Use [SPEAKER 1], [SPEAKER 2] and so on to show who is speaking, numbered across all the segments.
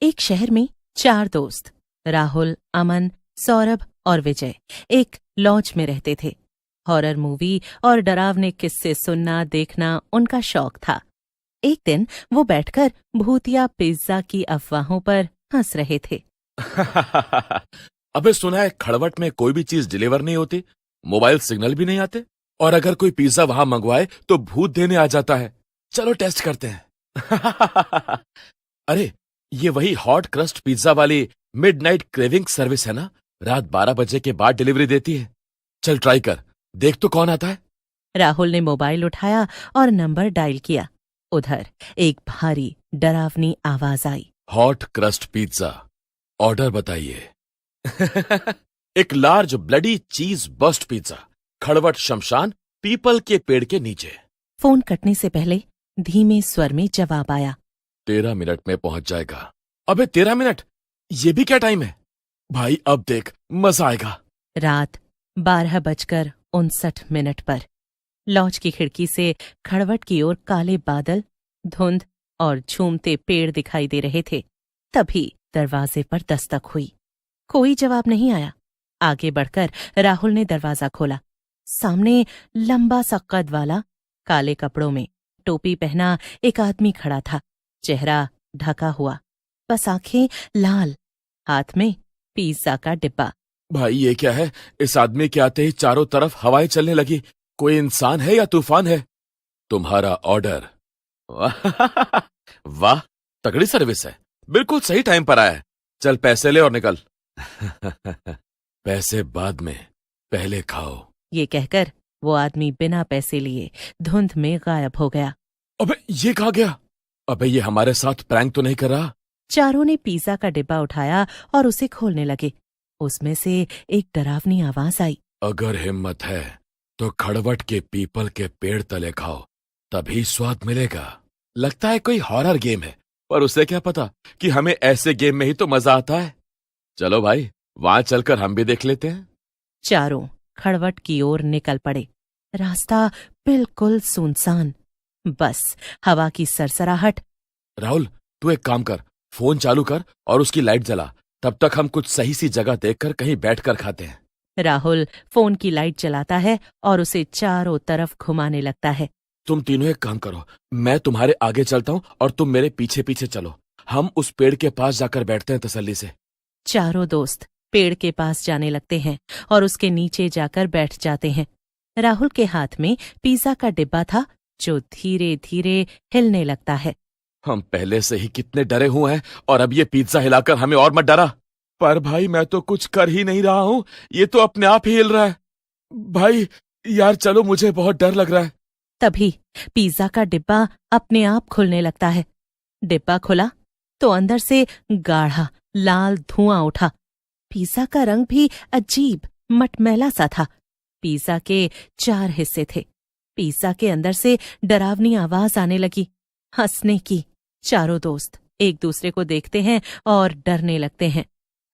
[SPEAKER 1] एक शहर में 4 दोस्त राहुल, अमन, सौरभ और विजय एक लॉज में रहते थे। हॉरर मूवी और डरावने किस्से सुनना देखना उनका शौक था। एक दिन वो बैठकर भूतिया पिज्जा की अफवाहों पर हंस रहे थे।
[SPEAKER 2] अबे सुना है खड़वट में कोई भी चीज डिलीवर नहीं होती, मोबाइल सिग्नल भी नहीं आते, और अगर कोई पिज्जा वहां मंगवाए तो भूत देने आ जाता है। चलो टेस्ट करते हैं। अरे ये वही हॉट क्रस्ट पिज्जा वाली मिडनाइट क्रेविंग सर्विस है ना? रात 12 बजे के बाद डिलीवरी देती है। चल ट्राई कर, देख तो कौन आता है।
[SPEAKER 1] राहुल ने मोबाइल उठाया और नंबर डायल किया। उधर एक भारी डरावनी आवाज आई।
[SPEAKER 2] हॉट क्रस्ट पिज्जा, ऑर्डर बताइए। एक लार्ज ब्लडी चीज बस्ट पिज्जा, खड़वट शमशान, पीपल के पेड़ के नीचे।
[SPEAKER 1] फोन कटने से पहले धीमे स्वर में जवाब आया।
[SPEAKER 2] 13 मिनट में पहुंच जाएगा। अबे 13 मिनट, ये भी क्या टाइम है भाई? अब देख मजा आएगा।
[SPEAKER 1] रात 12:59 पर लॉज की खिड़की से खड़वट की ओर काले बादल, धुंध और झूमते पेड़ दिखाई दे रहे थे। तभी दरवाजे पर दस्तक हुई। कोई जवाब नहीं आया। आगे बढ़कर राहुल ने दरवाजा खोला। सामने लंबा सा कद वाला, काले कपड़ों में टोपी पहना एक आदमी खड़ा था। चेहरा ढका हुआ, बस आंखें लाल, हाथ में पिज्जा का डिब्बा।
[SPEAKER 2] भाई ये क्या है? इस आदमी के आते ही चारों तरफ हवाएं चलने लगी। कोई इंसान है या तूफान है? तुम्हारा ऑर्डर। वाह, तगड़ी सर्विस है, बिल्कुल सही टाइम पर आया है। चल पैसे ले और निकल। पैसे बाद में, पहले खाओ।
[SPEAKER 1] ये कहकर वो आदमी बिना पैसे लिए धुंध में गायब हो गया।
[SPEAKER 2] अबे ये कहाँ गया? अबे ये हमारे साथ प्रैंक तो नहीं कर रहा?
[SPEAKER 1] चारों ने पिज्जा का डिब्बा उठाया और उसे खोलने लगे। उसमें से एक डरावनी आवाज आई।
[SPEAKER 2] अगर हिम्मत है तो खड़वट के पीपल के पेड़ तले खाओ, तभी स्वाद मिलेगा। लगता है कोई हॉरर गेम है, पर उसे क्या पता कि हमें ऐसे गेम में ही तो मजा आता है। चलो भाई, वहां चलकर हम भी देख लेते हैं।
[SPEAKER 1] चारों खड़वट की ओर निकल पड़े। रास्ता बिल्कुल सुनसान, बस हवा की सरसराहट।
[SPEAKER 2] राहुल, तू एक काम कर, फोन चालू कर और उसकी लाइट जला। तब तक हम कुछ सही सी जगह देखकर कहीं बैठकर खाते हैं।
[SPEAKER 1] राहुल फोन की लाइट जलाता है और उसे चारों तरफ घुमाने लगता है।
[SPEAKER 2] तुम तीनों एक काम करो, मैं तुम्हारे आगे चलता हूं और तुम मेरे पीछे पीछे चलो। हम उस पेड़ के पास जाकर बैठते हैं तसल्ली से।
[SPEAKER 1] चारों दोस्त पेड़ के पास जाने लगते हैं और उसके नीचे जाकर बैठ जाते हैं। राहुल के हाथ में पिज्जा का डिब्बा था जो धीरे धीरे हिलने लगता है।
[SPEAKER 2] हम पहले से ही कितने डरे हुए हैं और अब ये पिज्जा हिलाकर हमें और मत डरा। पर भाई मैं तो कुछ कर ही नहीं रहा हूं, ये तो अपने आप ही हिल रहा है। भाई यार चलो, मुझे बहुत डर लग रहा है।
[SPEAKER 1] तभी पिज्जा का डिब्बा अपने आप खुलने लगता है। डिब्बा खुला तो अंदर से गाढ़ा लाल धुआं उठा। पिज्जा का रंग भी अजीब मटमैला सा था। पिज्जा के 4 हिस्से थे। पिज्जा के अंदर से डरावनी आवाज आने लगी, हंसने की। चारों दोस्त एक दूसरे को देखते हैं और डरने लगते हैं।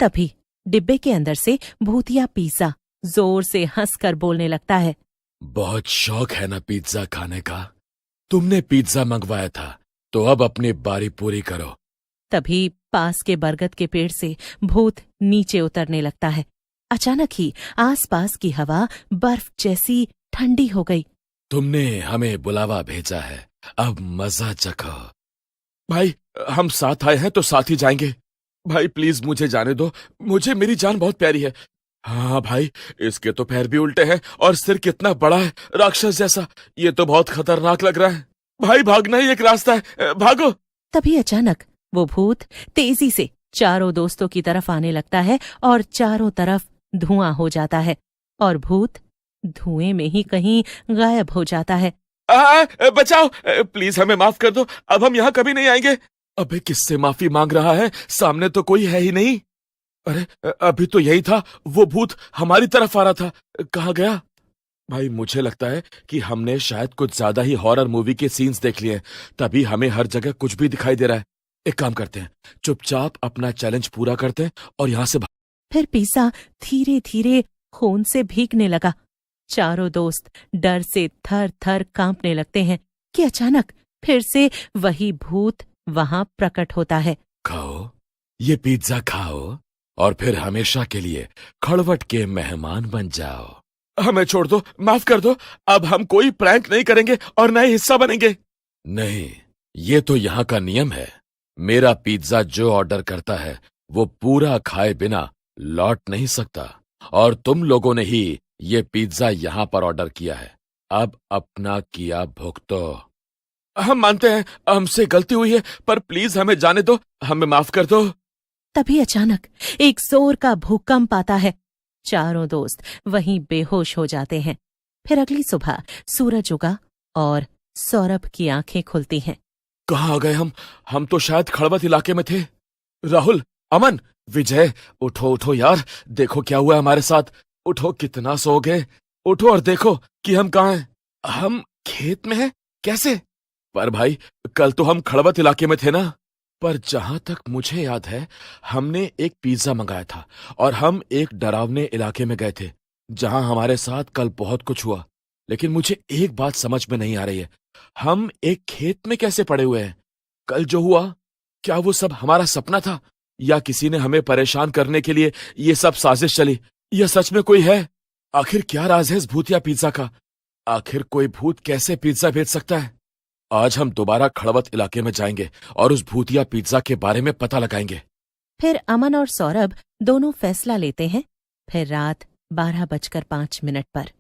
[SPEAKER 1] तभी डिब्बे के अंदर से भूतिया पिज्जा जोर से हंसकर बोलने लगता है।
[SPEAKER 2] बहुत शौक है ना पिज्जा खाने का? तुमने पिज्जा मंगवाया था तो अब अपनी बारी पूरी करो।
[SPEAKER 1] तभी पास के बरगद के पेड़ से भूत नीचे उतरने लगता है। अचानक ही आसपास की हवा बर्फ जैसी ठंडी हो गई।
[SPEAKER 2] तुमने हमें बुलावा भेजा है, अब मजा चखो। भाई हम साथ आए हैं तो साथ ही जाएंगे। भाई प्लीज मुझे जाने दो, मुझे मेरी जान बहुत प्यारी है। हाँ भाई, इसके तो पैर भी उल्टे हैं और सिर कितना बड़ा है, राक्षस जैसा। ये तो बहुत खतरनाक लग रहा है। भाई भागना ही एक रास्ता है, भागो।
[SPEAKER 1] तभी अचानक वो भूत तेजी से चारों दोस्तों की तरफ आने लगता है और चारों तरफ धुआं हो जाता है और भूत धुएं में ही कहीं गायब हो जाता है।
[SPEAKER 2] बचाओ, प्लीज हमें माफ कर दो, अब हम यहाँ कभी नहीं आएंगे। अबे किससे माफी मांग रहा है? सामने तो कोई है ही नहीं। अरे अभी तो यही था, वो भूत हमारी तरफ आ रहा था, कहाँ गया? भाई मुझे लगता है कि हमने शायद कुछ ज्यादा ही हॉरर मूवी के सीन्स देख लिए हैं, तभी हमें हर जगह कुछ भी दिखाई दे रहा है। एक काम करते हैं, चुपचाप अपना चैलेंज पूरा करते हैं और यहाँ से
[SPEAKER 1] फिर पिज्जा धीरे धीरे खून से भीगने लगा। चारों दोस्त डर से थर थर कांपने लगते हैं कि अचानक फिर से वही भूत वहां प्रकट होता है।
[SPEAKER 2] खाओ, ये पिज्जा खाओ और फिर हमेशा के लिए खड़वट के मेहमान बन जाओ। हमें छोड़ दो, माफ कर दो। अब हम कोई प्रैंक नहीं करेंगे और न ही हिस्सा बनेंगे। नहीं, ये तो यहाँ का नियम है। मेरा पिज्जा जो ऑर्डर करता है वो पूरा खाए बिना लौट नहीं सकता, और तुम लोगों ने ही ये पिज्जा यहाँ पर ऑर्डर किया है। अब अपना किया भुगतो। हम मानते हैं हमसे गलती हुई है, पर प्लीज हमें जाने दो, हमें माफ कर दो।
[SPEAKER 1] तभी अचानक एक जोर का भूकंप आता है। चारों दोस्त वहीं बेहोश हो जाते हैं। फिर अगली सुबह सूरज उगा और सौरभ की आंखें खुलती हैं।
[SPEAKER 2] कहाँ आ गए हम तो शायद खड़बत इलाके में थे। राहुल, अमन, विजय, उठो उठो यार, देखो क्या हुआ हमारे साथ। उठो, कितना सो गए। उठो और देखो कि हम कहाँ हैं। हम खेत में हैं? कैसे? पर भाई, कल तो हम खड़बत इलाके में थे ना। पर जहां तक मुझे याद है, हमने एक पिज्जा मंगाया था और हम एक डरावने इलाके में गए थे जहां हमारे साथ कल बहुत कुछ हुआ। लेकिन मुझे एक बात समझ में नहीं आ रही है, हम एक खेत में कैसे पड़े हुए हैं? कल जो हुआ, क्या वो सब हमारा सपना था, या किसी ने हमें परेशान करने के लिए ये सब साजिश चली? या सच में कोई है? आखिर क्या राज है इस भूतिया पिज्जा का? आखिर कोई भूत कैसे पिज्जा भेज सकता है? आज हम दोबारा खड़बत इलाके में जाएंगे और उस भूतिया पिज्जा के बारे में पता लगाएंगे।
[SPEAKER 1] फिर अमन और सौरभ दोनों फैसला लेते हैं। फिर रात 12:05 पर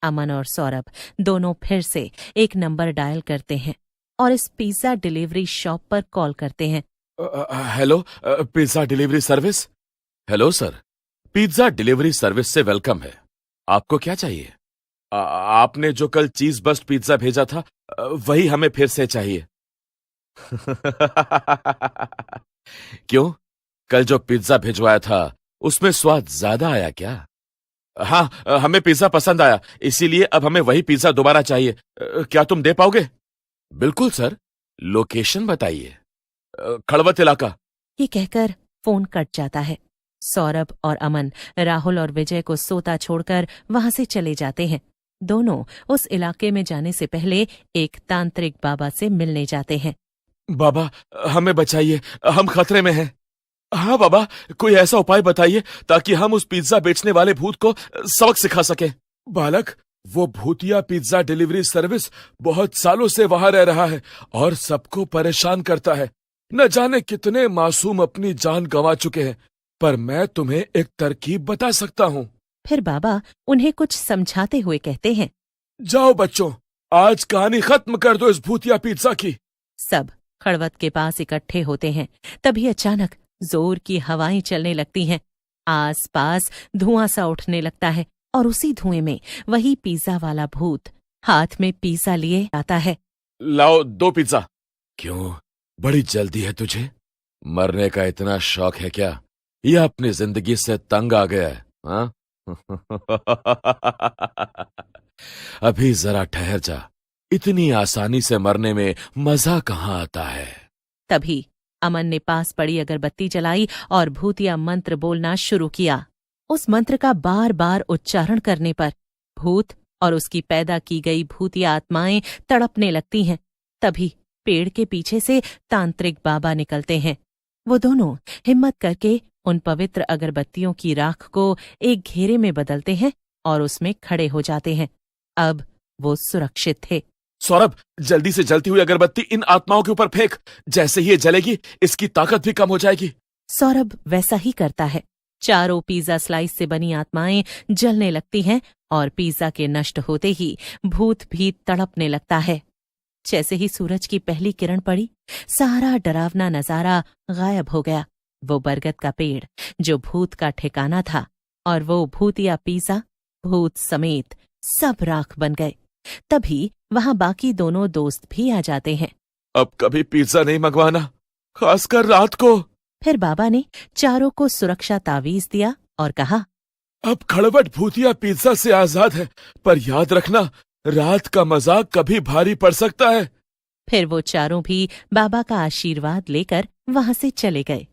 [SPEAKER 1] अमन और सौरभ दोनों फिर से एक नंबर डायल करते हैं और इस पिज्जा डिलीवरी शॉप पर कॉल करते हैं।
[SPEAKER 2] Hello, pizza delivery service. Hello sir, pizza delivery service से वेलकम है। आपको क्या चाहिए? आपने जो कल चीज बस्ट पिज्जा भेजा था, वही हमें फिर से चाहिए। क्यों, कल जो पिज्जा भिजवाया था उसमें स्वाद ज्यादा आया क्या? हाँ, हमें पिज्जा पसंद आया, इसीलिए अब हमें वही पिज्जा दोबारा चाहिए। क्या तुम दे पाओगे? बिल्कुल सर, लोकेशन बताइए। खड़बत इलाका।
[SPEAKER 1] ये कहकर फोन कट जाता है। सौरभ और अमन राहुल और विजय को सोता छोड़कर वहां से चले जाते हैं। दोनों उस इलाके में जाने से पहले एक तांत्रिक बाबा से मिलने जाते हैं।
[SPEAKER 2] बाबा, हमें बचाइए, हम खतरे में हैं। हाँ बाबा, कोई ऐसा उपाय बताइए ताकि हम उस पिज्जा बेचने वाले भूत को सबक सिखा सकें। बालक, वो भूतिया पिज्जा डिलीवरी सर्विस बहुत सालों से वहां रह रहा है और सबको परेशान करता है। न जाने कितने मासूम अपनी जान गंवा चुके हैं, पर मैं तुम्हें एक तरकीब बता सकता हूँ।
[SPEAKER 1] फिर बाबा उन्हें कुछ समझाते हुए कहते हैं,
[SPEAKER 2] जाओ बच्चों, आज कहानी खत्म कर दो इस भूतिया पिज्जा की।
[SPEAKER 1] सब खड़वत के पास इकट्ठे होते हैं। तभी अचानक जोर की हवाएं चलने लगती हैं। आसपास धुआं सा उठने लगता है और उसी धुएं में वही पिज्जा वाला भूत हाथ में पिज्जा लिए आता है।
[SPEAKER 2] लाओ 2 पिज्जा। क्यों, बड़ी जल्दी है तुझे? मरने का इतना शौक है क्या, या अपनी जिंदगी से तंग आ गया है? हाँ? अभी जरा ठहर जा, इतनी आसानी से मरने में मजा कहाँ आता है।
[SPEAKER 1] तभी अमन ने पास पड़ी अगरबत्ती जलाई और भूतिया मंत्र बोलना शुरू किया। उस मंत्र का बार बार उच्चारण करने पर भूत और उसकी पैदा की गई भूतिया आत्माएं तड़पने लगती हैं। तभी पेड़ के पीछे से तांत्रिक बाबा निकलते हैं। वो दोनों हिम्मत करके उन पवित्र अगरबत्तियों की राख को एक घेरे में बदलते हैं और उसमें खड़े हो जाते हैं। अब वो सुरक्षित थे।
[SPEAKER 2] सौरभ, जल्दी से जलती हुई अगरबत्ती इन आत्माओं के ऊपर फेंक। जैसे ही ये जलेगी, इसकी ताकत भी कम हो जाएगी।
[SPEAKER 1] सौरभ वैसा ही करता है। चारों पिज्जा स्लाइस से बनी आत्माएं जलने लगती हैं और पिज्जा के नष्ट होते ही भूत भी तड़पने लगता है। जैसे ही सूरज की पहली किरण पड़ी, सारा डरावना नजारा गायब हो गया। वो बरगद का पेड़ जो भूत का ठिकाना था, और वो भूतिया पिज्जा भूत समेत सब राख बन गए। तभी वहां बाकी दोनों दोस्त भी आ जाते हैं।
[SPEAKER 2] अब कभी पिज्जा नहीं मंगवाना, खासकर रात को।
[SPEAKER 1] फिर बाबा ने चारों को सुरक्षा तावीज दिया और कहा,
[SPEAKER 2] अब खड़बट भूतिया पिज्जा से आजाद है, पर याद रखना, रात का मजाक कभी भारी पड़ सकता है।
[SPEAKER 1] फिर वो चारों भी बाबा का आशीर्वाद लेकर वहां से चले गए।